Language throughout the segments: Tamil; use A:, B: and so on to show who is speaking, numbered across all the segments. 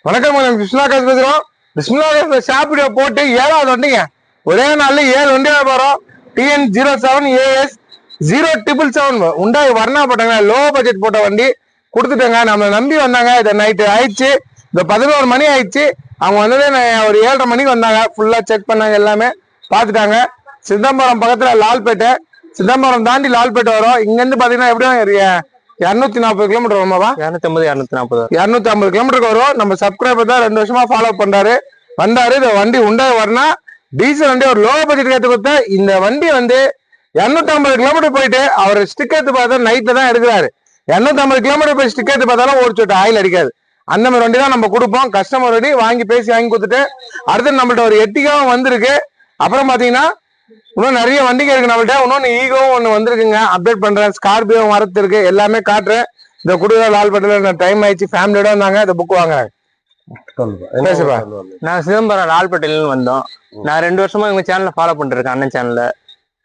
A: வணக்கம் கிருஷ்ணா காசு பேசுறோம். கிருஷ்ணா ஷாப் வீடியோ போட்டு 7வது வண்டிங்க. ஒரே நாள்ல 7 வண்டி வியாபாரம். TN07AS 0777 உண்டாய் வர்ணா போட்டாங்க. லோ பட்ஜெட் போட்ட வண்டி கொடுத்துட்டாங்க. நம்மளை நம்பி வந்தாங்க. இதை நைட்டு ஆயிடுச்சு. இந்த 11 மணி ஆயிடுச்சு. அவங்க வந்ததே ஒரு 7:30 மணிக்கு வந்தாங்க. ஃபுல்லா செக் பண்ணாங்க, எல்லாமே பார்த்துட்டாங்க. சிதம்பரம் பக்கத்துல லால்பேட்டை, சிதம்பரம் தாண்டி லால்பேட்டை வரும். இங்க இருந்து பாத்தீங்கன்னா எப்படியும் 240 கிலோமீட்டர் வருமாவா? 250 கிலோமீட்டருக்கு வரும். நம்ம சப்ஸ்கிரைபர் தான் 2 வருஷமா ஃபாலோ பண்றாரு. வந்தாரு. இந்த வண்டி உண்டாய் வரனா டீசல் வண்டி ஒரு லோ பட்ஜெட் ஏற்று கொடுத்தா இந்த வண்டி 250 கிலோமீட்டர் போயிட்டு அவர் ஸ்டிக் எடுத்து பார்த்தா நைட்ல தான் எடுக்கிறாரு. 250 கிலோமீட்டர் போய் ஸ்டிக் எடுத்து பார்த்தாலும் ஒரு சொட்டு ஆயில் அடிக்காது. அந்த மாதிரி வண்டி தான் நம்ம கொடுப்போம். கஸ்டமர் வண்டி வாங்கி பேசி வாங்கி கொடுத்துட்டு அடுத்து நம்மள்ட்ட ஒரு எட்டிகாவும் வந்திருக்கு. அப்புறம் பாத்தீங்கன்னா இன்னும் நிறைய வண்டிங்க இருக்கு நம்மள்ட்ட. இன்னொன்னு ஈகோவும் ஒண்ணு வந்திருக்குங்க. அப்டேட் பண்றேன். ஸ்கார்பியோ வரத்து இருக்கு. எல்லாமே காட்டுறேன். இந்த குடுவை லால்பேட்டையில டைம் ஆயிடுச்சு. ஃபேமிலியோட வந்தாங்க. இந்த புக் வாங்குறாங்க.
B: நான் சிதம்பரம் லால்பேட்டையில வந்தோம். நான் 2 வருஷமா எங்க சேனல்ல ஃபாலோ பண்ணிருக்கேன். அண்ணன் சேனல்ல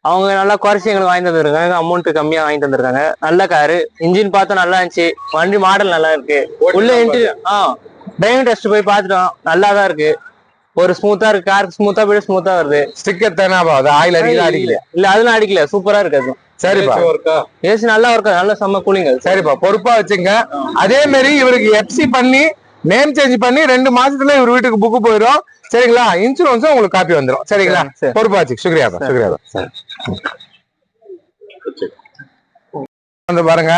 B: அவங்க நல்லா குறைச்சி எங்களுக்கு வாங்கி தந்துருக்காங்க. அமௌண்ட் கம்மியா வாங்கி தந்திருக்காங்க. நல்ல காரு, இன்ஜின் பார்த்தா நல்லா இருந்துச்சு. வண்டி மாடல் நல்லா இருக்கு. உள்ள டிரைவிங் டெஸ்ட் போய் பார்த்துட்டோம். நல்லா தான் இருக்கு. ஒரு ஸ்மூத்தா இருக்கு. கார் ஸ்மூத்தா போய் ஸ்மூத்தா வருது.
A: ஸ்டிக்கர் தானே ஆயில் அடிக்கல?
B: இல்ல அதெல்லாம் அடிக்கல. சூப்பரா இருக்கு. அது
A: சரிப்பா.
B: ஏசி நல்லா இருக்கா? நல்ல செம்ம கூலிங்.
A: சரிப்பா, பொறுப்பா வச்சுங்க. அதே மாதிரி இவருக்கு எஃப்சி பண்ணி நேம் சேஞ்ச் பண்ணி 2 மாசத்துல இவர் வீட்டுக்கு புக்கு போயிடும். சரிங்களா? இன்சூரன்ஸும் உங்களுக்கு காப்பி வந்துடும். சரிங்களா? பொறுப்பா வச்சு. சுக்ரியாப்பா, சுக்ரியாப்பா. வந்து பாருங்க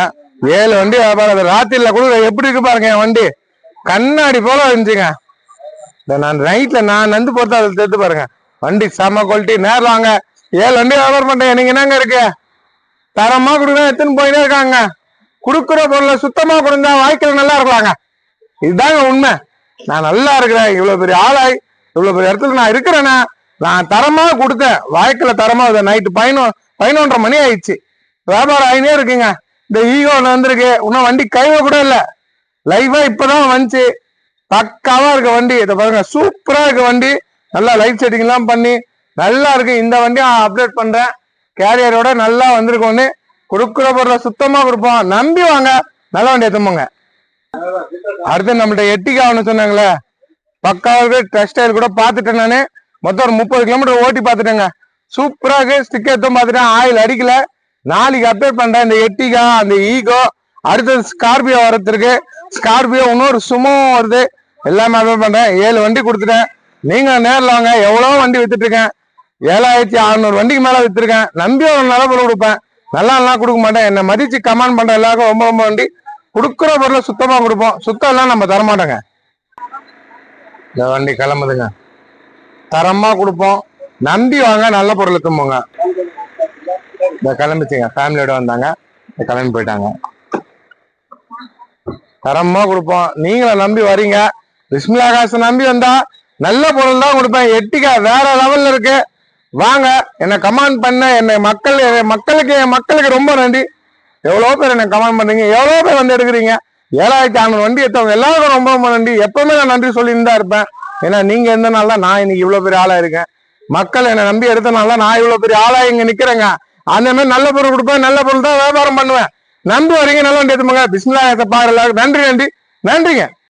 A: 7 வண்டி வியாபாரம். ராத்திரில கூட எப்படி இருக்கு பாருங்க. என் வண்டி கண்ணாடி போல இருந்துச்சுங்க. நான் நைட்ல நான் நந்து போட்டு அதை எடுத்து பாருங்க. வண்டி செம குவாலிட்டி. நேரில் வாங்க. 7 வண்டி வியாபாரம் பண்றேன். நீங்க என்னங்க இருக்கு? தரமா கொடுங்க. எத்தனை போயினே இருக்காங்க. கொடுக்குற பொருளை சுத்தமா கொடுங்க. வாழ்க்கையில நல்லா இருக்கலாங்க. இதுதாங்க உண்மை. நான் நல்லா இருக்கிறேன். இவ்வளவு பெரிய ஆளாய் இவ்வளவு பெரிய இடத்துல நான் இருக்கிறேன்னா நான் தரமா கொடுத்தேன். வாழ்க்கையில தரமா நைட்டு 11:30 மணி ஆயிடுச்சு. வியாபாரம் ஆயினே இருக்குங்க. இந்த ஈகோ வந்திருக்கு. இன்னும் வண்டி கைவ கூட இல்ல. லைவா இப்பதான் வந்துச்சு. பக்காவா இருக்க வண்டி. இதை பாருங்க, சூப்பரா இருக்க வண்டி. நல்லா லைட் செட்டிங் எல்லாம் பண்ணி நல்லா இருக்கு. இந்த வண்டியும் அப்டேட் பண்றேன். கேரியரோட நல்லா வந்திருக்கோன்னு. கொடுக்குற பொருளை சுத்தமா கொடுப்போம். நம்பி வாங்க. நல்ல வண்டி எத்தமோங்க. அடுத்து நம்மள்ட்ட எட்டிகான்னு சொன்னாங்களே, பக்காவுக்கு டெக்ஸ்டைல் கூட பாத்துட்டேன். நானு மொத்தம் ஒரு 30 கிலோமீட்டர் ஓட்டி பாத்துட்டேங்க. சூப்பரா இருக்கு. ஸ்டிக் எடுத்தும் பாத்துட்டேன். ஆயில் அடிக்கல. நாளைக்கு அப்டேட் பண்றேன். இந்த எட்டிகா, அந்த ஈகோ, அடுத்தது ஸ்கார்பியோ வரத்துருக்கு. ஸ்கார்பியோ இன்னொரு சுமோவும் வருது. எல்லாமே அப்டேட் பண்றேன். 7 வண்டி கொடுத்துட்டேன். நீங்க நேரில் வாங்க. எவ்வளவு வண்டி வித்துட்டு இருக்கேன். 7600 வண்டிக்கு மேல வித்துருக்கேன். நம்பி ஒரு நல்ல பொருள் கொடுப்பேன். நல்லா கொடுக்க மாட்டேன். என்னை மதிச்சு கமெண்ட் பண்ற எல்லாருக்கும் ரொம்ப ரொம்ப வண்டி. கொடுக்குற பொருளை சுத்தமா கொடுப்போம். சுத்தம் எல்லாம் நம்ம தரமாட்டோங்க. இந்த வண்டி கிளம்புதுங்க. தரமா கொடுப்போம். நம்பி வாங்க. நல்ல பொருள் எடுத்தும்போங்க. இந்த கிளம்பிச்சுங்க. ஃபேமிலியோட வந்தாங்க. கிளம்பி போயிட்டாங்க. தரமா கொடுப்போம். நீங்கள நம்பி வரீங்க. பிஸ்மில்லா காசு நம்பி வந்தா நல்ல பொருள் தான் கொடுப்பேன். எட்டிகா வேற லெவல்ல இருக்கு. வாங்க. என்னை கமெண்ட் பண்ண என்னை மக்களுக்கு ரொம்ப நன்றி. எவ்வளவு பேர் என்ன கமெண்ட் பண்றீங்க. எவ்வளவு பேர் வந்து எடுக்கிறீங்க. 7500 வண்டி எடுத்தவங்க எல்லாருக்கும் ரொம்ப ரொம்ப நன்றி. எப்பவுமே நான் நன்றி சொல்லிட்டு தான் இருப்பேன். ஏன்னா நீங்க இருந்தனால தான் நான் இன்னைக்கு இவ்வளவு பெரிய ஆளா இருக்கேன். மக்கள் என்னை நம்பி எடுத்தனால நான் இவ்வளவு பெரிய ஆளா இங்க நிக்கிறேங்க. அந்த மாதிரி நல்ல பொருள் கொடுப்பேன். நல்ல பொருள் தான் வியாபாரம் பண்ணுவேன். நம்பி வரீங்க. நல்ல வண்டி எடுத்துமாங்க. பிஸ்மில்லா பாரு. எல்லாருக்கும் நன்றிங்க.